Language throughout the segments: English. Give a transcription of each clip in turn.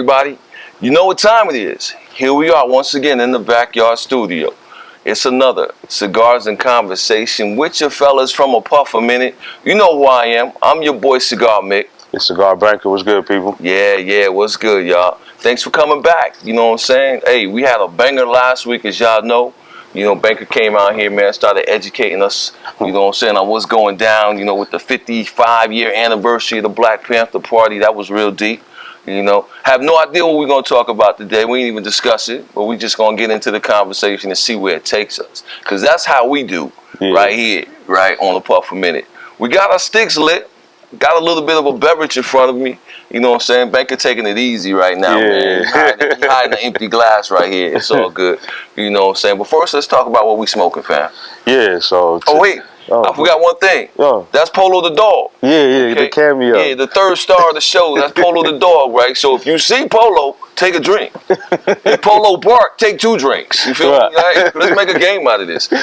everybody. You know what time it is. Here we are once again in the backyard studio. It's another Cigars and Conversation with your fellas from a puff a minute. You know who I am. I'm your boy Cigar Mick. It's Cigar Banker. What's good, people? Yeah, what's good, y'all? Thanks for coming back. You know what I'm saying? Hey, we had a banger last week, as y'all know. You know, Banker came out here, man, started educating us, you know what I'm saying, on what's going down, you know, with the 55-year anniversary of the Black Panther Party. That was real deep. You know, have no idea what we're going to talk about today. We ain't even discuss it, but we just going to get into the conversation and see where it takes us. Because that's how we do right here, right on the Puff a Minute. We got our sticks lit. Got a little bit of a beverage in front of me. You know what I'm saying? Banker taking it easy right now, man. He hiding an empty glass right here. It's all good. You know what I'm saying? But first, let's talk about what we smoking, fam. Yeah, so... Oh, wait. I forgot one thing. That's Polo the dog. Yeah, the cameo. Yeah, the third star of the show. That's Polo the dog, right? So if you see Polo, take a drink. If Polo bark, take 2 drinks. You feel me? Right? Let's make a game out of this. All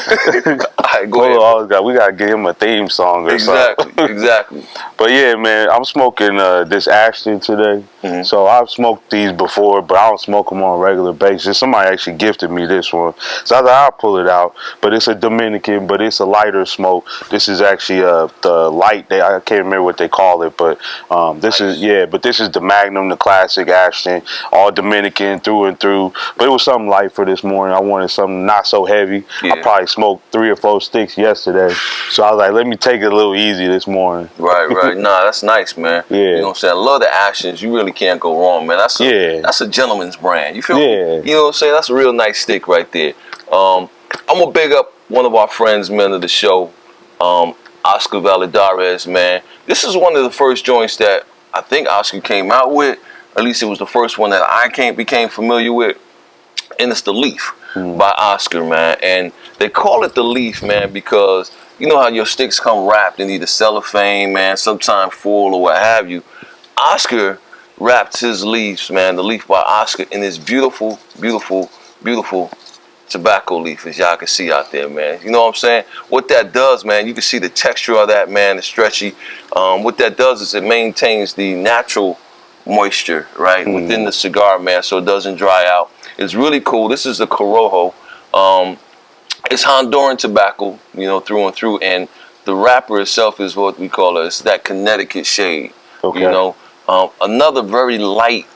right, go ahead. We gotta give him a theme song or something. Exactly. But yeah, man, I'm smoking this Ashton today. Mm-hmm. So I've smoked these before, but I don't smoke them on a regular basis. Somebody actually gifted me this one, so I was like, I'll pull it out. But it's a Dominican, but it's a lighter smoke. This is actually the light. I can't remember what they call it, but this is the Magnum, the classic Ashton, all Dominican through and through. But it was something light for this morning. I wanted something not so heavy. I probably smoked 3 or 4 sticks yesterday, so I was like, let me take it a little easy this morning. Right. Nah, that's nice, man. Yeah. You know what I'm saying? I love the Ashtons. You really can't go wrong, man. That's a gentleman's brand. You feel me? You know what I'm saying? That's a real nice stick right there. I'm gonna big up one of our friends, man, of the show, Oscar Valadares, man. This is one of the first joints that I think Oscar came out with. At least it was the first one that I became familiar with. And it's the Leaf by Oscar, man. And they call it the Leaf, man, because you know how your sticks come wrapped in either cellophane, man, sometimes foil or what have you. Oscar wrapped his leaves, man, the Leaf by Oscar, in this beautiful, beautiful, beautiful tobacco leaf, as y'all can see out there, man. You know what I'm saying? What that does, man, you can see the texture of that, man, it's stretchy. What that does is it maintains the natural moisture, right, within the cigar, man, so it doesn't dry out. It's really cool. This is the Corojo. It's Honduran tobacco, you know, through and through, and the wrapper itself is what we call it's that Connecticut shade. You know, another very light,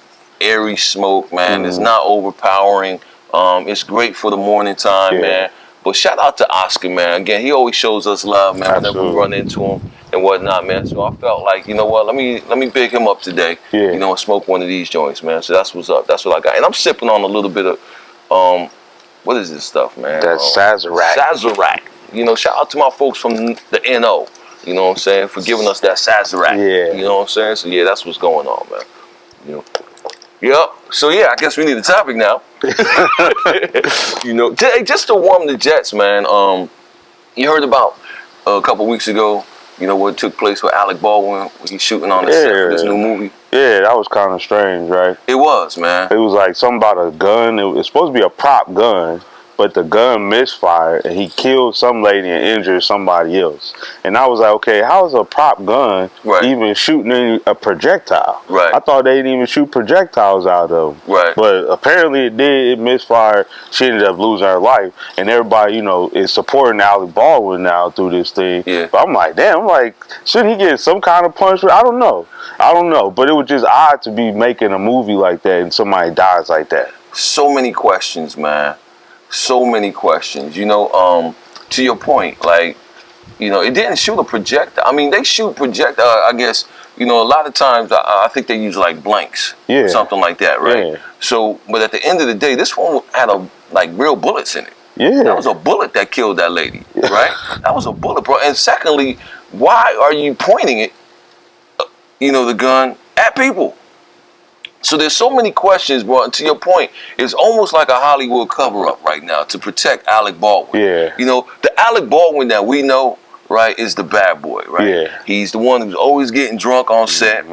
airy smoke, man. It's not overpowering. It's great for the morning time, man. But shout out to Oscar, man. Again, he always shows us love, man, whenever we run into him and whatnot, man. So I felt like, you know what, let me big him up today. You know, and smoke one of these joints, man. So that's what's up. That's what I got. And I'm sipping on a little bit of what is this stuff, man? That's Sazerac. Sazerac. You know, shout out to my folks from the NO. You know what I'm saying? For giving us that Sazerac. You know what I'm saying? So yeah, that's what's going on, man. You know. Yep. So yeah, I guess we need a topic now. You know, just to warm the jets, man. You heard about a couple weeks ago, you know, what took place with Alec Baldwin when he's shooting on the set for this new movie. Yeah, that was kind of strange, right? It was, man. It was like something about a gun. It was supposed to be a prop gun, but the gun misfired and he killed some lady and injured somebody else. And I was like, okay, how is a prop gun even shooting a projectile? I thought they didn't even shoot projectiles out of them. But apparently it did. It misfired. She ended up losing her life. And everybody, you know, is supporting Alec Baldwin now through this thing. But I'm like, damn, shouldn't he get some kind of punishment? I don't know. But it was just odd to be making a movie like that and somebody dies like that. So many questions, man. So many questions, you know, to your point, like, you know, it didn't shoot a projectile. I mean, they shoot projectile, I guess, you know, a lot of times I think they use like blanks, something like that, right? So, but at the end of the day, this one had like real bullets in it. That was a bullet that killed that lady, right? That was a bullet, bro. And secondly, why are you pointing it, you know, the gun at people? So there's so many questions, bro. And to your point, it's almost like a Hollywood cover-up right now to protect Alec Baldwin. You know, the Alec Baldwin that we know, right, is the bad boy, right? He's the one who's always getting drunk on set,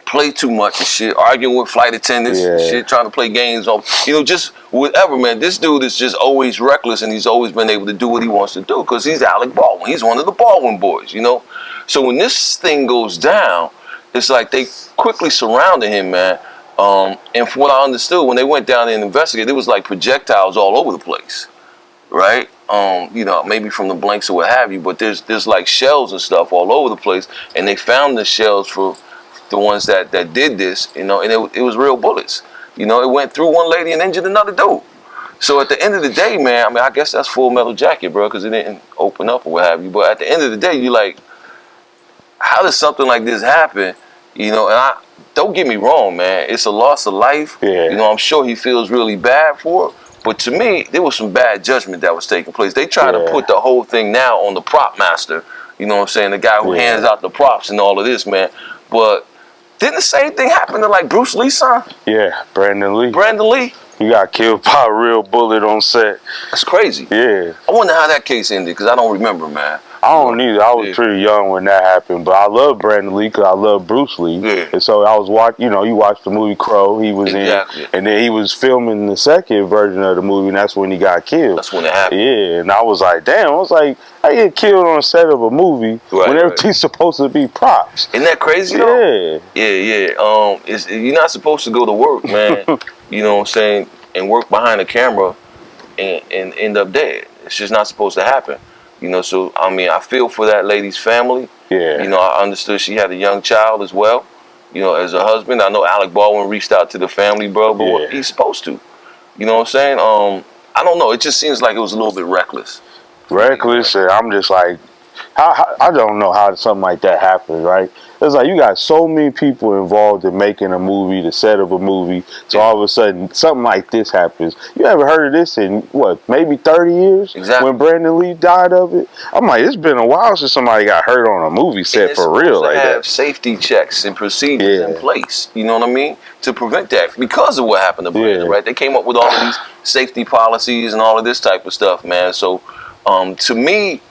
play too much and shit, arguing with flight attendants and shit, trying to play games on, you know, just whatever, man. This dude is just always reckless, and he's always been able to do what he wants to do because he's Alec Baldwin. He's one of the Baldwin boys, you know? So when this thing goes down, it's like they quickly surrounded him, man. And from what I understood, when they went down there and investigated, there was like projectiles all over the place, right? You know, maybe from the blanks or what have you, but there's like shells and stuff all over the place, and they found the shells for the ones that did this, you know, and it was real bullets. You know, it went through one lady and injured another dude. So at the end of the day, man, I mean, I guess that's Full Metal Jacket, bro, because it didn't open up or what have you. But at the end of the day, you like, how does something like this happen? You know, and I don't get me wrong, man, it's a loss of life. Yeah. You know, I'm sure he feels really bad for it. But to me, there was some bad judgment that was taking place. They try to put the whole thing now on the prop master. You know what I'm saying? The guy who hands out the props and all of this, man. But didn't the same thing happen to like Bruce Lee's son? Yeah, Brandon Lee. Brandon Lee? He got killed by a real bullet on set. That's crazy. Yeah. I wonder how that case ended, because I don't remember, man. I don't either. I was pretty young when that happened, but I love Brandon Lee because I love Bruce Lee. Yeah. And so I was watching, you know, you watched the movie Crow, he was in, and then he was filming the second version of the movie, and that's when he got killed. That's when it happened. Yeah, and I was like, damn, I was like, I get killed on a set of a movie when everything's supposed to be props. Isn't that crazy, though? Yeah. You're not supposed to go to work, man, you know what I'm saying, and work behind a camera and end up dead. It's just not supposed to happen. You know, so, I mean, I feel for that lady's family. Yeah. You know, I understood she had a young child as well, you know, as a husband. I know Alec Baldwin reached out to the family, bro, but he's supposed to. You know what I'm saying? I don't know. It just seems like it was a little bit reckless. Reckless, and I'm just like, I don't know how something like that happens, right? It's like you got so many people involved in making a movie, the set of a movie, so all of a sudden something like this happens. You ever heard of this in, what, maybe 30 years? Exactly. When Brandon Lee died of it? I'm like, it's been a while since somebody got hurt on a movie set for real like that. Have safety checks and procedures in place, you know what I mean, to prevent that because of what happened to Brandon, right? They came up with all of these safety policies and all of this type of stuff, man. So, to me,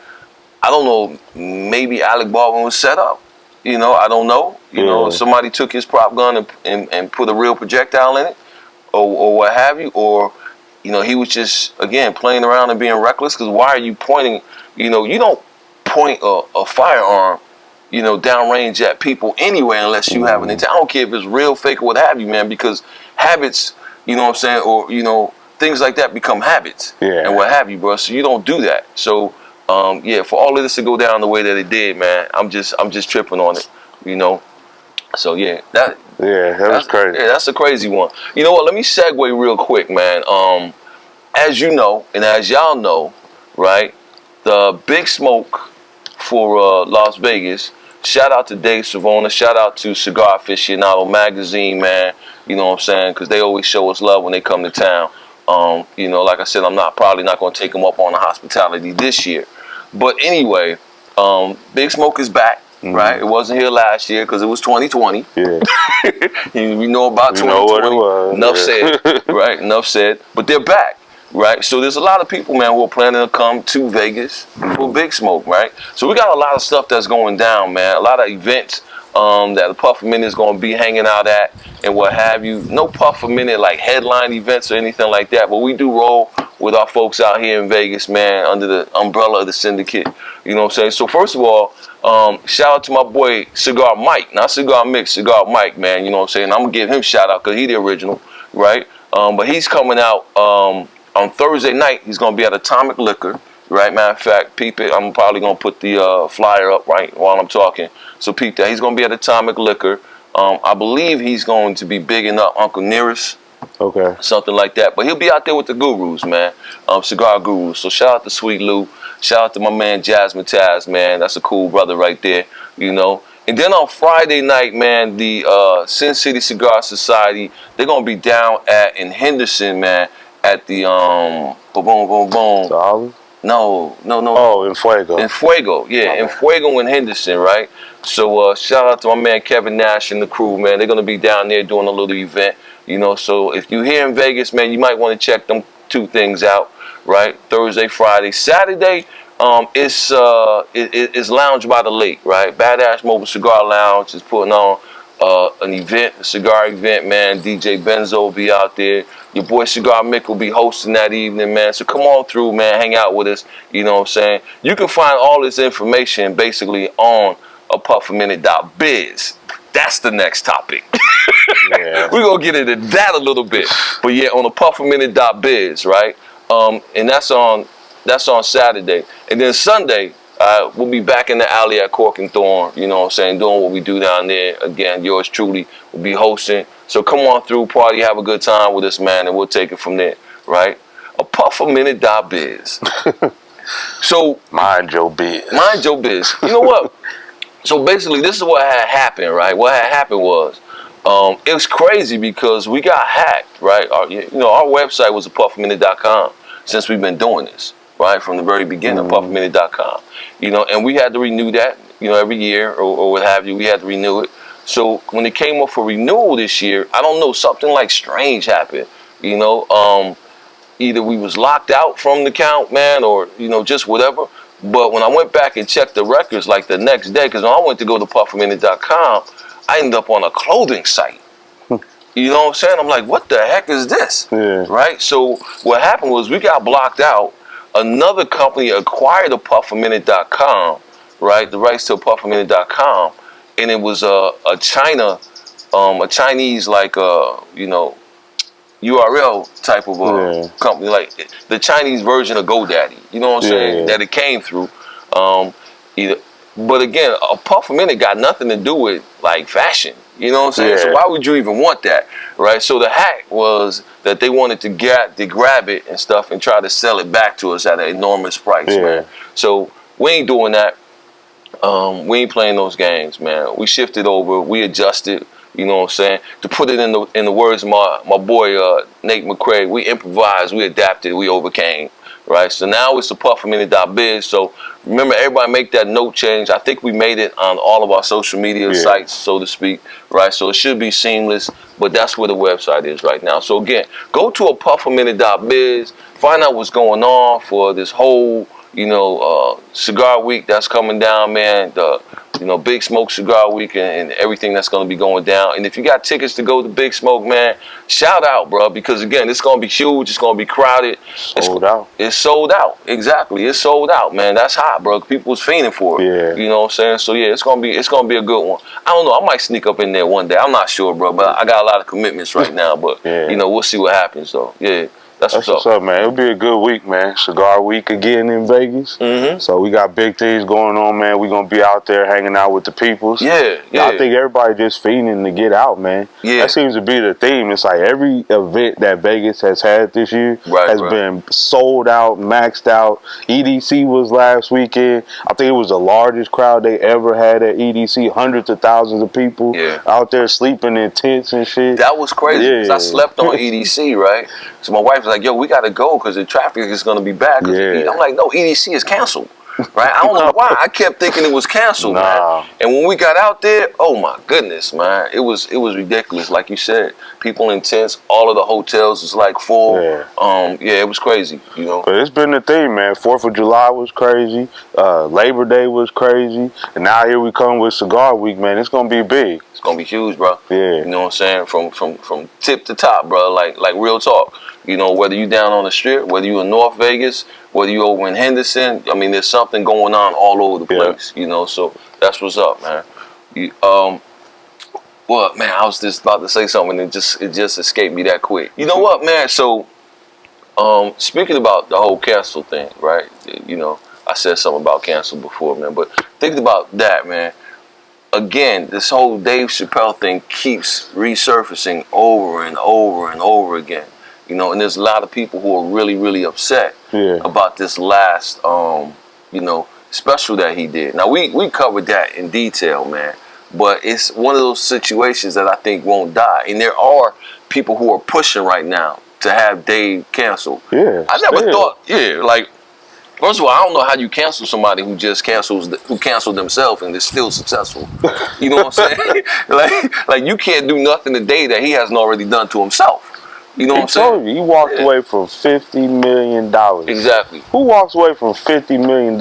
I don't know, maybe Alec Baldwin was set up. You know, I don't know. You know, somebody took his prop gun and put a real projectile in it or what have you. Or, you know, he was just, again, playing around and being reckless. Because why are you pointing, you know, you don't point a firearm, you know, downrange at people anyway unless you have an intent. I don't care if it's real, fake, or what have you, man. Because habits, you know what I'm saying, or, you know, things like that become habits and what have you, bro. So you don't do that. So, for all of this to go down the way that it did, man, I'm just tripping on it, you know. So that was crazy. Yeah, that's a crazy one. You know what? Let me segue real quick, man. As you know, and as y'all know, right, the Big Smoke for Las Vegas. Shout out to Dave Savona. Shout out to Cigar Aficionado magazine, man. You know what I'm saying? Because they always show us love when they come to town. You know, like I said, I'm probably not going to take them up on the hospitality this year. But anyway, Big Smoke is back, right? It wasn't here last year because it was 2020. Yeah. We know about 2020. Know what it was. Enough said, right? Enough said. But they're back, right? So there's a lot of people, man, who are planning to come to Vegas for Big Smoke, right? So we got a lot of stuff that's going down, man. A lot of events that the Puff a Minute is going to be hanging out at and what have you. No Puff a Minute like headline events or anything like that, but we do roll with our folks out here in Vegas, man, under the umbrella of the syndicate. You know what I'm saying? So first of all, shout out to my boy Cigar Mike, not Cigar Mix, Cigar Mike, man. You know what I'm saying? I'm gonna give him shout out because he the original, right? But he's coming out on Thursday night. He's gonna be at Atomic Liquor. Right, matter of fact, peep it. I'm probably gonna put the flyer up right while I'm talking. So peep that. He's gonna be at Atomic Liquor. I believe he's going to be bigging up Uncle Nearest. Okay. Something like that. But he'll be out there with the gurus, man. Cigar gurus. So shout out to Sweet Lou. Shout out to my man Jasmine Taz, man. That's a cool brother right there, you know. And then on Friday night, man, the Sin City Cigar Society, they're gonna be down in Henderson, man, at the Solid? No. Oh, in Fuego. In Fuego, yeah, in Fuego in Henderson, right? So shout out to my man Kevin Nash and the crew, man. They're gonna be down there doing a little event, you know. So if you're here in Vegas, man, you might want to check them two things out, right? Thursday, Friday, Saturday. It's Lounge by the Lake, right? Badass Mobile Cigar Lounge is putting on an event, a cigar event, man. DJ Benzo will be out there. Your boy Cigar Mick will be hosting that evening, man. So come on through, man. Hang out with us. You know what I'm saying? You can find all this information basically on apuffaminute.biz. That's the next topic. Yeah. We're going to get into that a little bit. But yeah, on the pufferminute.biz, right? And that's on Saturday. And then Sunday, we'll be back in the alley at Cork and Thorn, you know what I'm saying, doing what we do down there. Again, yours truly will be hosting. So come on through, party, have a good time with us, man, and we'll take it from there, right? A pufferminute.biz. So mind your biz. Mind your biz. You know what? So basically, this is what had happened, right? What had happened was, it was crazy because we got hacked, right? Our website was pufferminute.com since we've been doing this, right? From the very beginning, pufferminute.com. You know, and we had to renew that, you know, every year or what have you. We had to renew it. So when it came up for renewal this year, I don't know, something like strange happened, you know. Either we was locked out from the account, man, or, you know, just whatever. But when I went back and checked the records, like the next day, because when I went to go to pufferminute.com, I ended up on a clothing site. You know what I'm saying? I'm like, what the heck is this? Yeah. Right? So what happened was we got blocked out. Another company acquired a pufferminute.com, right? The rights to pufferminute.com. And it was a Chinese, like, you know, URL type of company, like the Chinese version of GoDaddy. You know what I'm saying? That it came through. But again, a pufferminute got nothing to do with like fashion. You know what I'm saying? So why would you even want that, right? So the hack was that they wanted to grab it and stuff and try to sell it back to us at an enormous price, man. So we ain't doing that. We ain't playing those games, man. We shifted over. We adjusted. You know what I'm saying? To put it in the words of my boy Nate McCrae, we improvised, we adapted, we overcame, right? So now it's the pufferminute.biz. So remember, everybody make that note change. I think we made it on all of our social media sites, so to speak, right? So it should be seamless, but that's where the website is right now. So again, go to a pufferminute.biz, find out what's going on for this whole, you know, cigar week that's coming down, man. You know, Big Smoke Cigar Week and everything that's going to be going down. And if you got tickets to go to Big Smoke, man, shout out, bro, because again, it's going to be huge. It's going to be crowded. Sold out. It's sold out. Exactly. It's sold out, man. That's hot, bro. People was fiending for it. Yeah. You know what I'm saying? So yeah, it's going to be a good one. I don't know. I might sneak up in there one day. I'm not sure, bro, but I got a lot of commitments right now. But you know, we'll see what happens, though. Yeah. That's what's up, man. It'll be a good week, man. Cigar week again in Vegas. So we got big things going on, man. We're going to be out there hanging out with the peoples. Yeah. I think everybody just feeding to get out, man. That seems to be the theme. It's like every event that Vegas has had this year has been sold out, maxed out. EDC was last weekend. I think it was the largest crowd they ever had at EDC. Hundreds of thousands of people out there sleeping in tents and shit. That was crazy because I slept on EDC, right? So my wife was like, yo, we got to go because the traffic is going to be bad. I'm like, no, EDC is canceled. Right? I don't know why. I kept thinking it was canceled, man. And when we got out there, oh my goodness, man. It was ridiculous. Like you said, people in tents, all of the hotels was like full. It was crazy, you know. But it's been the thing, man. 4th of July was crazy. Labor Day was crazy. And now here we come with Cigar Week, man. It's going to be big. It's going to be huge, bro. Yeah. You know what I'm saying? From tip to top, bro. Like real talk. You know, whether you down on the strip, whether you in North Vegas, whether you over in Henderson, I mean, there's something going on all over the place, you know, so that's what's up, man. Well, man, I was just about to say something and it just escaped me that quick. You know what, man? So, speaking about the whole cancel thing, right? You know, I said something about cancel before, man, but thinking about that, man, again, this whole Dave Chappelle thing keeps resurfacing over and over and over again. You know, and there's a lot of people who are really, really upset about this last, you know, special that he did. Now, we covered that in detail, man. But it's one of those situations that I think won't die. And there are people who are pushing right now to have Dave canceled. Yeah. I never thought, like, first of all, I don't know how you cancel somebody who just canceled themselves and is still successful. You know what I'm saying? like you can't do nothing today that he hasn't already done to himself. You know what I'm saying? He walked away from $50 million. Exactly. Who walks away from $50 million?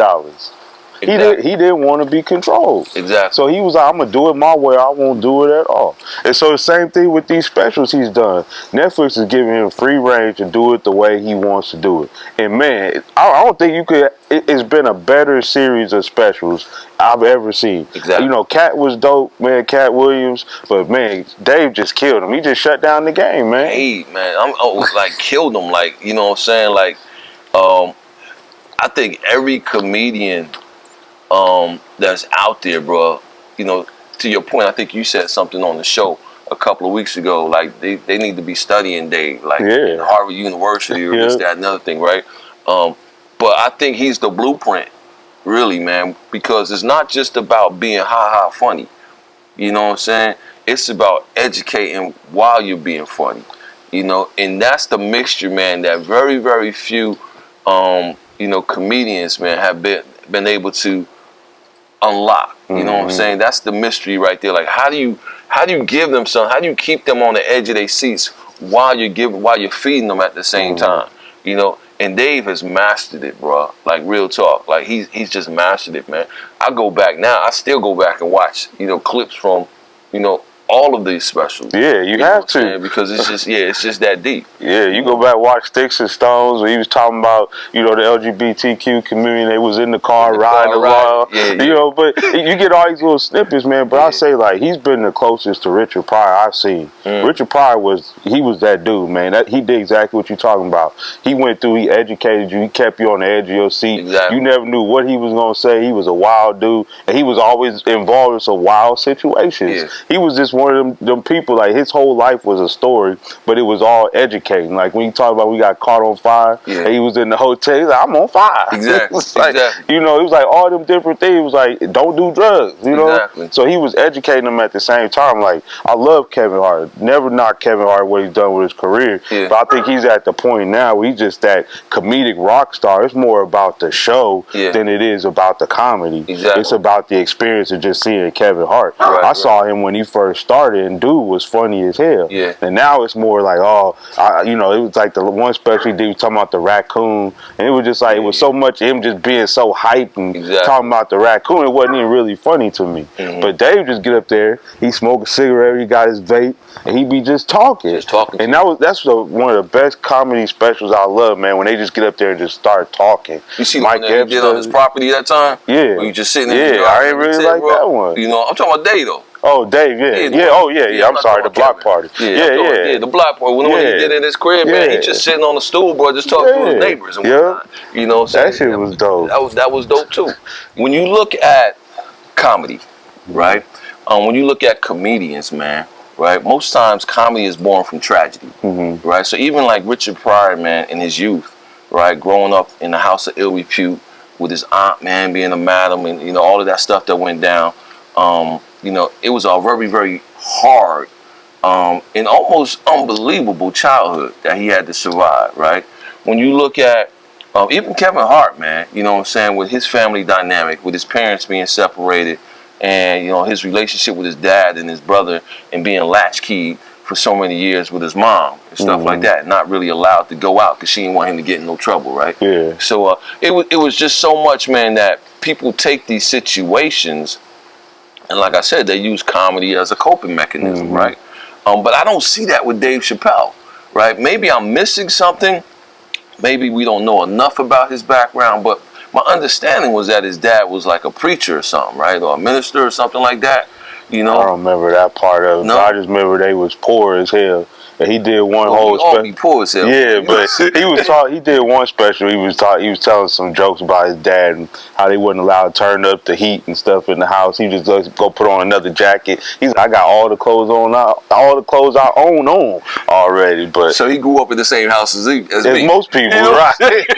Exactly. He didn't want to be controlled. Exactly. So he was like, I'm gonna do it my way. I won't do it at all. And so the same thing with these specials he's done. Netflix is giving him free range to do it the way he wants to do it. And man, I don't think you could. It's been a better series of specials I've ever seen. Exactly. You know, Cat was dope, man. Cat Williams, but man, Dave just killed him. He just shut down the game, man. Hey, man, like killed him. Like, you know what I'm saying? Like, I think every comedian that's out there, bro, you know, to your point, I think you said something on the show a couple of weeks ago, like they need to be studying Dave, like in Harvard University or this, that, another thing, right? But I think he's the blueprint, really, man, because it's not just about being ha-ha funny. You know what I'm saying? It's about educating while you're being funny, you know, and that's the mixture, man, that very, very few, you know, comedians, man, have been able to unlock. You know what I'm saying? That's the mystery right there. Like, how do you give them something? How do you keep them on the edge of their seats while you're feeding them at the same time? You know, and Dave has mastered it, bro. Like, real talk. Like, he's just mastered it, man. I go back now. I still go back and watch, you know, clips from, you know, all of these specials. Yeah, you have to. Because it's just that deep. Yeah, you go back watch Sticks and Stones where he was talking about, you know, the LGBTQ community. They was in the car riding along. Yeah. You know, but you get all these little snippets, man. But I say, like, he's been the closest to Richard Pryor I've seen. Richard Pryor was that dude, man. He did exactly what you're talking about. He went through, he educated you, he kept you on the edge of your seat. Exactly. You never knew what he was gonna say. He was a wild dude, and he was always involved in some wild situations. Yeah. He was just one of them people, like, his whole life was a story, but it was all educating. Like, when you talk about we got caught on fire, and he was in the hotel, he's like, I'm on fire. Exactly. Like, exactly. You know, it was like all them different things. It was like, don't do drugs, you know? Exactly. So he was educating them at the same time. Like, I love Kevin Hart. Never knock Kevin Hart what he's done with his career. Yeah. But I think he's at the point now where he's just that comedic rock star. It's more about the show than it is about the comedy. Exactly. It's about the experience of just seeing Kevin Hart. I saw him when he first started, and dude was funny as hell. Yeah. And now it's more like, you know, it was like the one special he did, talking about the raccoon, and it was just like, it was so much him just being so hyped and talking about the raccoon. It wasn't even really funny to me. But Dave just get up there, he smoke a cigarette, he got his vape, and he be just talking. And that's one of the best comedy specials I love, man, when they just get up there and just start talking. You see Mike the one that he did on his property that time? Yeah. Where you just sitting there. Yeah, I ain't really like that one. You know, I'm talking about Dave, though. Oh, Dave, I'm sorry, the block party. Yeah, the block party. When he did it in his crib, man, he just sitting on the stool, bro, just talking to his neighbors and whatnot. You know what I'm saying? That shit was dope. That was dope, too. When you look at comedy, right? When you look at comedians, man, right? Most times comedy is born from tragedy, right? So even like Richard Pryor, man, in his youth, right, growing up in the house of ill repute with his aunt, man, being a madam, and you know all of that stuff that went down. You know, it was a very, very hard and almost unbelievable childhood that he had to survive, right? When you look at even Kevin Hart, man, you know what I'm saying, with his family dynamic, with his parents being separated, and you know his relationship with his dad and his brother, and being latchkeyed for so many years with his mom and stuff like that, not really allowed to go out because she didn't want him to get in no trouble, right? Yeah. So it was just so much, man, that people take these situations, and like I said, they use comedy as a coping mechanism, right? But I don't see that with Dave Chappelle, right? Maybe I'm missing something. Maybe we don't know enough about his background, but my understanding was that his dad was like a preacher or something, right? Or a minister or something like that, you know? I don't remember that part of it. No? I just remember they was poor as hell. And he did one whole special. Be poor as hell. Yeah, but he did one special. He was telling some jokes about his dad and how they wasn't allowed to turn up the heat and stuff in the house. He just go put on another jacket. He's like, I got all the clothes I own on already. But so he grew up in the same house as me. Most people, you know, right?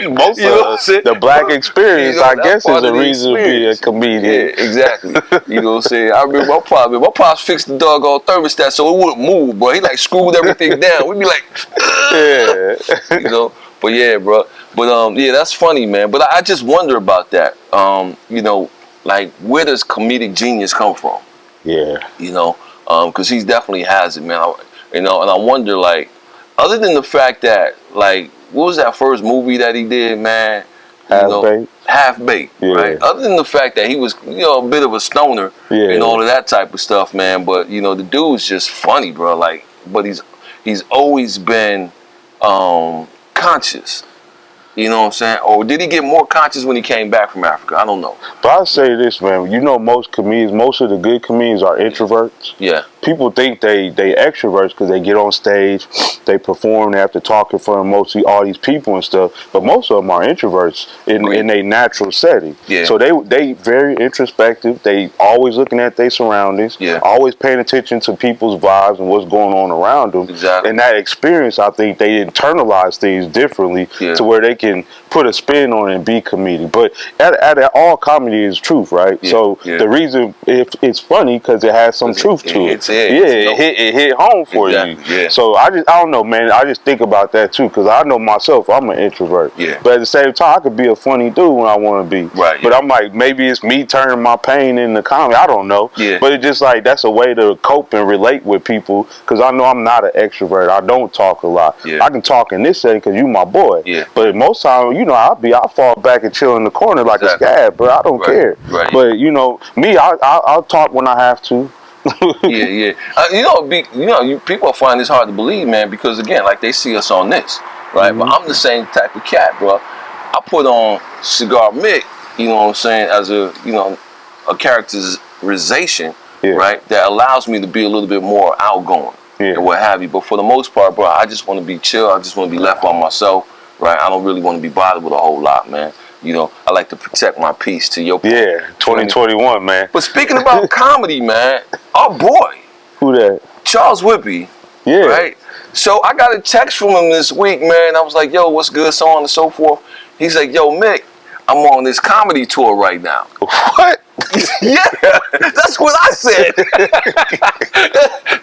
Most of us, the black experience, you know, I guess, is a reason to be a comedian. Yeah, exactly. You know what I'm saying? I remember my pops fixed the doggone thermostat so it wouldn't move, bro. He like screwed everything down. We'd be like, you know. But yeah, bro. But yeah, that's funny, man. But I just wonder about that. You know, like, where does comedic genius come from? Yeah. You know, because he definitely has it, man. You know, and I wonder, like, other than the fact that, like, what was that first movie that he did, man? half baked, right? Other than the fact that he was, a bit of a stoner and all of that type of stuff, man. But the dude's just funny, bro. Like, but he's always been conscious. You know what I'm saying? Or did he get more conscious when he came back from Africa? I don't know. But I'll say this, man. Most comedians, most of the good comedians are introverts. Yeah. People think they extroverts because they get on stage, they perform, they have to talk in front of mostly all these people and stuff. But most of them are introverts in a natural setting. Yeah. So they very introspective. They always looking at their surroundings. Yeah. Always paying attention to people's vibes and what's going on around them. Exactly. And that experience, I think they internalize things differently to where they can put a spin on it and be comedic. But at all comedy is truth, right? Yeah. So the reason it's funny because it has some truth to it. It hit home for you. Yeah. So I don't know, man. I just think about that too because I know myself. I'm an introvert. Yeah. But at the same time, I could be a funny dude when I want to be. Right. But I'm like, maybe it's me turning my pain into comedy. I don't know. Yeah. But it's just like that's a way to cope and relate with people because I know I'm not an extrovert. I don't talk a lot. Yeah. I can talk in this setting because you my boy. Yeah. But most times, I'll fall back and chill in the corner like a scab, bro. I don't care. Right. But me, I'll talk when I have to. Yeah. People find this hard to believe, man, because again, like they see us on this, right? But I'm the same type of cat, bro. I put on Cigar Mick, you know what I'm saying, as a characterization, right? That allows me to be a little bit more outgoing and what have you. But for the most part, bro, I just want to be chill. I just want to be left by myself, right? I don't really want to be bothered with a whole lot, man. I like to protect my peace to your point. Yeah, 2021, man. But speaking about comedy, man, our boy. Who that? Charles Whippy. Yeah. Right? So I got a text from him this week, man. I was like, yo, what's good, so on and so forth. He's like, yo, Mick, I'm on this comedy tour right now. What? Yeah, that's what I said.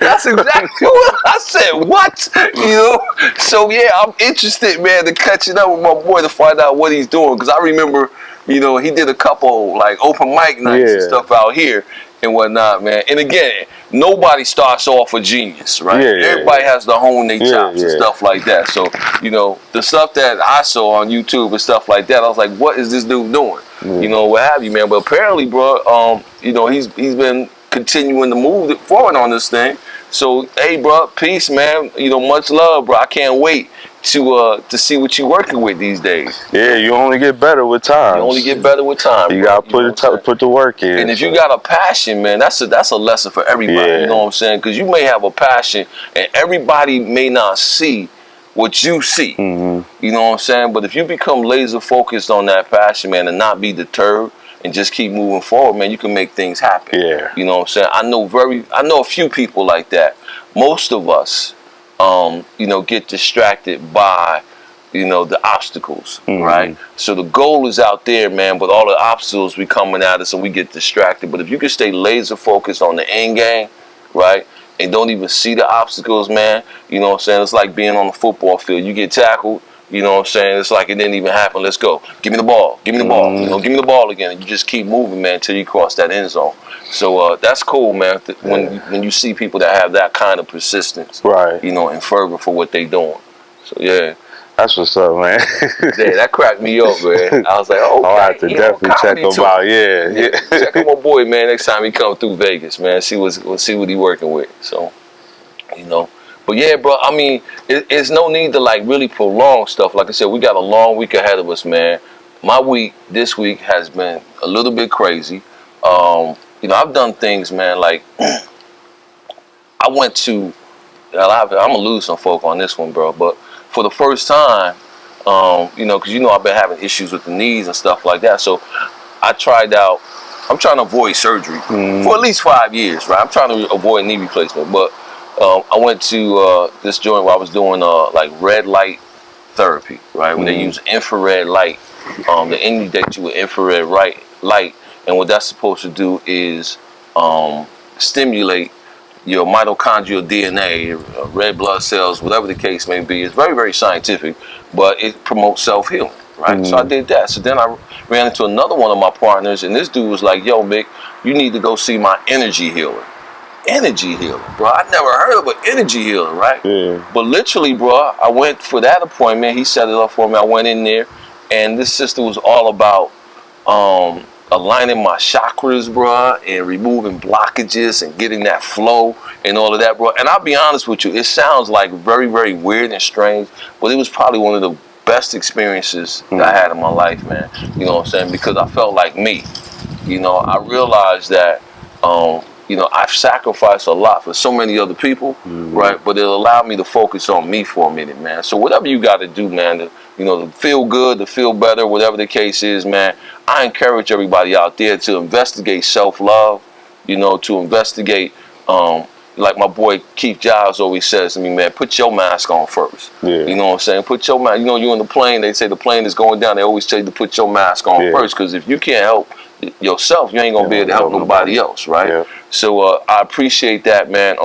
That's exactly what I said. What? So yeah, I'm interested, man, to catching up with my boy to find out what he's doing. Because I remember, he did a couple like open mic nights and stuff out here and whatnot, man. And again, nobody starts off a genius, right? Everybody has to hone their chops and stuff like that. So, the stuff that I saw on YouTube and stuff like that, I was like, what is this dude doing? What have you, man. But apparently, bro, he's been continuing to move forward on this thing. So, hey, bro, peace, man. Much love, bro. I can't wait to see what you're working with these days. Yeah, you only get better with time. You only get better with time. You gotta put the work in. And if you got a passion, man, that's a lesson for everybody. You know what I'm saying? Because you may have a passion, and everybody may not see what you see. You know what I'm saying? But if you become laser focused on that passion, man, and not be deterred and just keep moving forward, man, you can make things happen. Yeah. You know what I'm saying? I know a few people like that. Most of us, get distracted by, the obstacles, right? So the goal is out there, man, but all the obstacles be coming at us and we get distracted. But if you can stay laser focused on the end game, right? And don't even see the obstacles, man, you know what I'm saying? It's like being on the football field. You get tackled, you know what I'm saying? It's like it didn't even happen. Let's go. Give me the ball. Give me the ball. Give me the ball again. And you just keep moving, man, until you cross that end zone. So that's cool, man. When you see people that have that kind of persistence, right? And fervor for what they doing. So yeah. That's what's up, man. Yeah, that cracked me up, man. I was like, oh, okay, I'll have to definitely check him out. Yeah. Check out my boy, man. Next time he come through Vegas, man. See what he working with. So, But yeah, bro. I mean, it's no need to like really prolong stuff. Like I said, we got a long week ahead of us, man. My week this week has been a little bit crazy. I've done things, man. Like I went to. I'm gonna lose some folk on this one, bro. But for the first time, because I've been having issues with the knees and stuff like that. So I tried out. I'm trying to avoid surgery for at least 5 years, right? I'm trying to avoid knee replacement. But I went to this joint where I was doing like red light therapy, right? When they use infrared light, they inundate you with infrared light, and what that's supposed to do is stimulate your mitochondrial DNA, red blood cells, whatever the case may be. It's very, very scientific, but it promotes self-healing, right? So I did that. So then I ran into another one of my partners, and this dude was like, yo, Mick, you need to go see my energy healer. Energy healer, bro. I never heard of an energy healer, right? Yeah. But literally, bro, I went for that appointment. He set it up for me. I went in there, and this sister was all about aligning my chakras, bro, and removing blockages and getting that flow and all of that, bro. And I'll be honest with you, it sounds like very, very weird and strange, but it was probably one of the best experiences that I had in my life, man. You know what I'm saying? Because I felt like me. You know, I realized that, you know, I've sacrificed a lot for so many other people, right? But it allowed me to focus on me for a minute, man. So whatever you got to do, man, to feel good, to feel better, whatever the case is, man, I encourage everybody out there to investigate self-love, you know, to investigate, like my boy Keith Giles always says to me, man, put your mask on first. Yeah. You know what I'm saying? Put your mask. You know, you're in the plane, they say the plane is going down. They always tell you to put your mask on first, because if you can't help yourself, you ain't going to be able to help nobody else, right? Yeah. So I appreciate that, man.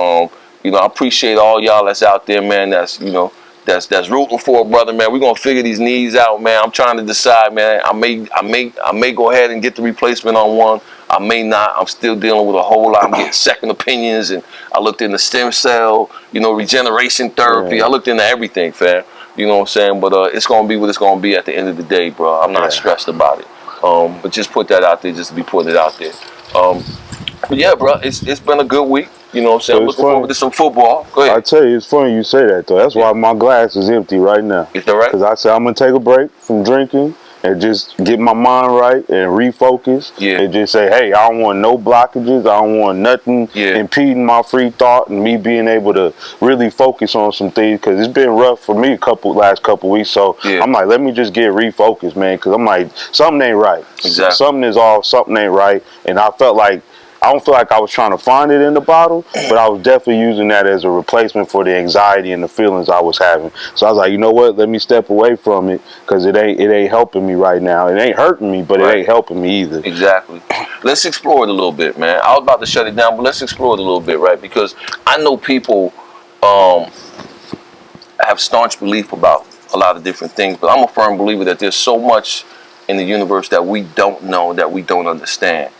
You know, I appreciate all y'all that's out there, man, that's, you know, that's rooting for a brother, man. We're gonna figure these knees out, man. I'm trying to decide, man. I may go ahead and get the replacement on one. I may not. I'm still dealing with a whole lot. I'm getting second opinions, and I looked into stem cell, you know, regeneration therapy. I looked into everything, fam. You know what I'm saying? But it's gonna be what it's gonna be at the end of the day, bro. I'm not stressed about it. But just put that out there, just to be putting it out there. But yeah, bro, it's been a good week. You know what I'm saying? I'm looking forward to some football. Go ahead. I tell you, it's funny you say that, though. That's why my glass is empty right now. Is that right? Because I said I'm going to take a break from drinking and just get my mind right and refocus. Yeah. And just say, hey, I don't want no blockages. I don't want nothing impeding my free thought and me being able to really focus on some things. Because it's been rough for me last couple weeks. So I'm like, let me just get refocused, man. Because I'm like, something ain't right. Exactly. Something ain't right. And I felt like, I don't feel like I was trying to find it in the bottle, but I was definitely using that as a replacement for the anxiety and the feelings I was having. So I was like, you know what? Let me step away from it, because it ain't helping me right now. It ain't hurting me, but it ain't helping me either. Exactly. Let's explore it a little bit, man. I was about to shut it down, but let's explore it a little bit, right? Because I know people have staunch belief about a lot of different things, but I'm a firm believer that there's so much in the universe that we don't know, that we don't understand.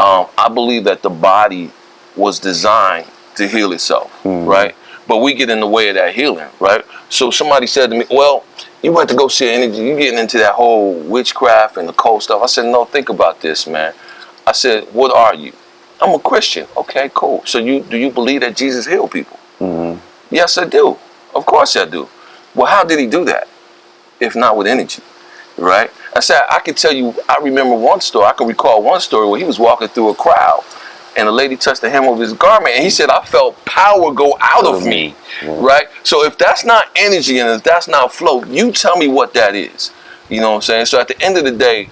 I believe that the body was designed to heal itself, right? But we get in the way of that healing, right? So somebody said to me, well, you went to go see energy, you getting into that whole witchcraft and the cold stuff. I said, no, think about this, man. I said, what are you? I'm a Christian. Okay, cool. So do you believe that Jesus healed people? Yes, I do. Of course I do. Well, how did he do that? If not with energy, right? I said, I can tell you, I remember one story, I can recall one story where he was walking through a crowd and a lady touched the hem of his garment and he said, I felt power go out of me, right? So if that's not energy and if that's not flow, you tell me what that is. You know what I'm saying? So at the end of the day,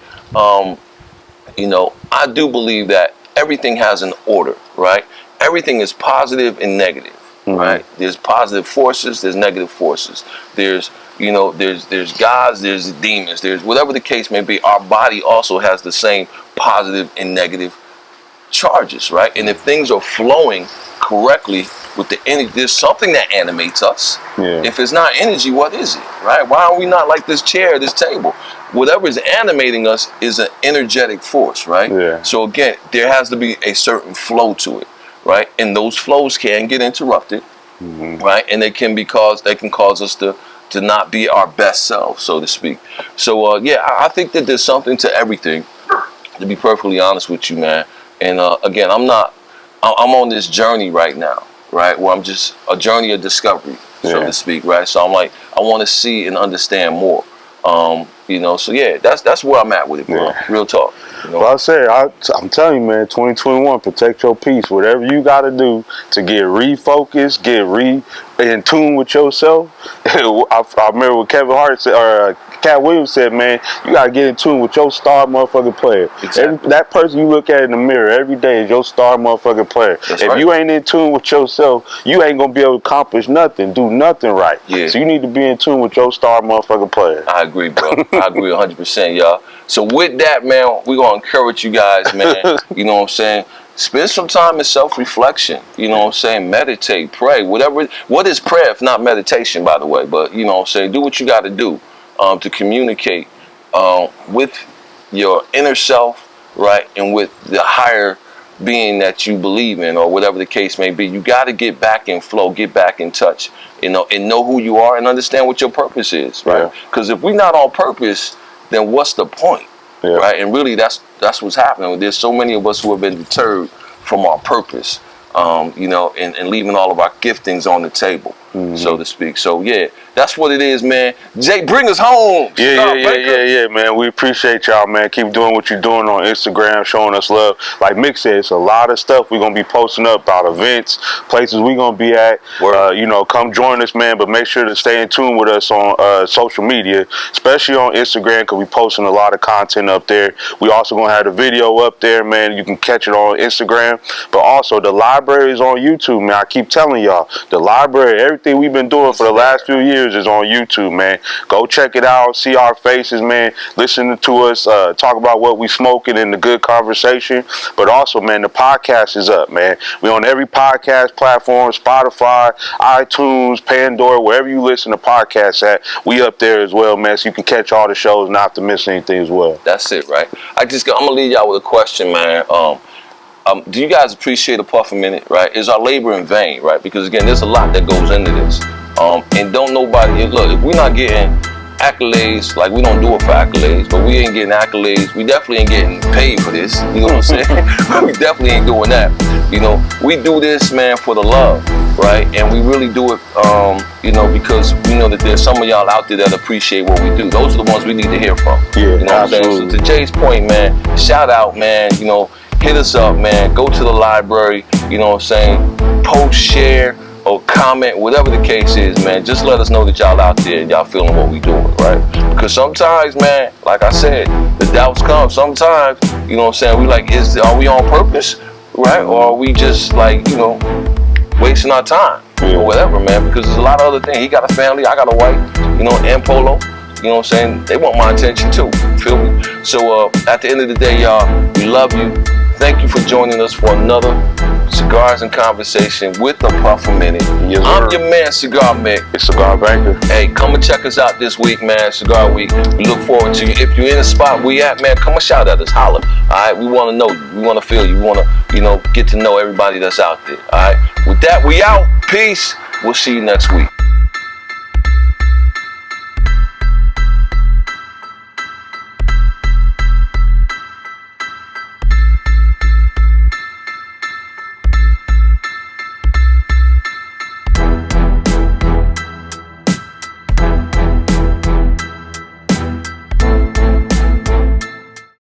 you know, I do believe that everything has an order, right? Everything is positive and negative, right? There's positive forces, there's negative forces. There's, you know, there's gods, there's demons, there's whatever the case may be. Our body also has the same positive and negative charges, right? And if things are flowing correctly with the energy, there's something that animates us. If it's not energy, what is it, right? Why are we not like this chair, this table? Whatever is animating us is an energetic force, right? So again, there has to be a certain flow to it, right? And those flows can get interrupted, right? And they can cause us to not be our best self, so to speak. So yeah, I think that there's something to everything, to be perfectly honest with you, man. And again, I'm on this journey right now, right? Where I'm just a journey of discovery, so to speak, right? So I'm like, I want to see and understand more. You know, so yeah, that's where I'm at with it, bro. Real talk. You know? Well, I'm telling you, man, 2021, protect your peace. Whatever you got to do to get refocused, get in tune with yourself. I remember what Kevin Hart said, or Cat Williams said, man, you got to get in tune with your star motherfucking player. Exactly. That person you look at in the mirror every day is your star motherfucking player. If you ain't in tune with yourself, you ain't going to be able to accomplish nothing, do nothing right. So you need to be in tune with your star motherfucking player. I agree, bro. I agree 100%, y'all. So with that, man, we're going to encourage you guys, man. You know what I'm saying? Spend some time in self-reflection. You know what I'm saying? Meditate, pray, whatever. What is prayer if not meditation, by the way? But, you know what I'm saying? Do what you got to do to communicate with your inner self, right? And with the higher being that you believe in, or whatever the case may be. You got to get back in flow, get back in touch, you know, and know who you are and understand what your purpose is, right? Because if we're not on purpose, then what's the point? Yeah. Right? And really, that's what's happening. There's so many of us who have been deterred from our purpose, you know, and leaving all of our giftings on the table, so to speak. So yeah, that's what it is, man. Jay, bring us home. Yeah, man. We appreciate y'all, man. Keep doing what you're doing on Instagram, showing us love. Like Mick said, it's a lot of stuff we're gonna be posting up about events, places we're gonna be at. You know, come join us, man. But make sure to stay in tune with us on social media, especially on Instagram, because we posting a lot of content up there. We also gonna have the video up there, man. You can catch it on Instagram, but also the library is on YouTube, man. I keep telling y'all, the library, everything we've been doing for the last few years is on YouTube, man. Go check it out, see our faces, man. Listen to us talk about what we smoking and the good conversation. But also, man, the podcast is up, man. We on every podcast platform, Spotify, iTunes, Pandora, wherever you listen to podcasts at, we up there as well, man. So you can catch all the shows and not have to miss anything as well. That's it, right? I'm gonna leave y'all with a question, man. Do you guys appreciate a puff a minute, right? Is our labor in vain, right? Because again, there's a lot that goes into this. And don't nobody, look, if we're not getting accolades, like we don't do it for accolades, but we ain't getting accolades, we definitely ain't getting paid for this, you know what I'm saying? We definitely ain't doing that. You know, we do this, man, for the love, right? And we really do it, you know, because we know that there's some of y'all out there that appreciate what we do. Those are the ones we need to hear from. Yeah, you know what I'm saying? So to Jay's point, man, shout out, man, you know, hit us up, man. Go to the library, you know what I'm saying? Post, share, or comment, whatever the case is, man. Just let us know that y'all out there and y'all feeling what we doing, right? Because sometimes, man, like I said, the doubts come. Sometimes, you know what I'm saying, we like, are we on purpose, right? Or are we just like, you know, wasting our time or whatever, man? Because there's a lot of other things. He got a family, I got a wife, you know, and Polo. You know what I'm saying? They want my attention too. Feel me? So at the end of the day, y'all, we love you. Thank you for joining us for another Cigars and Conversation with a Puff a Minute. Yes, I'm your man, Cigar Mick. It's Cigar Banker. Hey, come and check us out this week, man. Cigar Week. We look forward to you. If you're in the spot we at, man, come and shout at us. Holler. All right? We want to know you. We want to feel you. We want to, you know, get to know everybody that's out there. All right? With that, we out. Peace. We'll see you next week.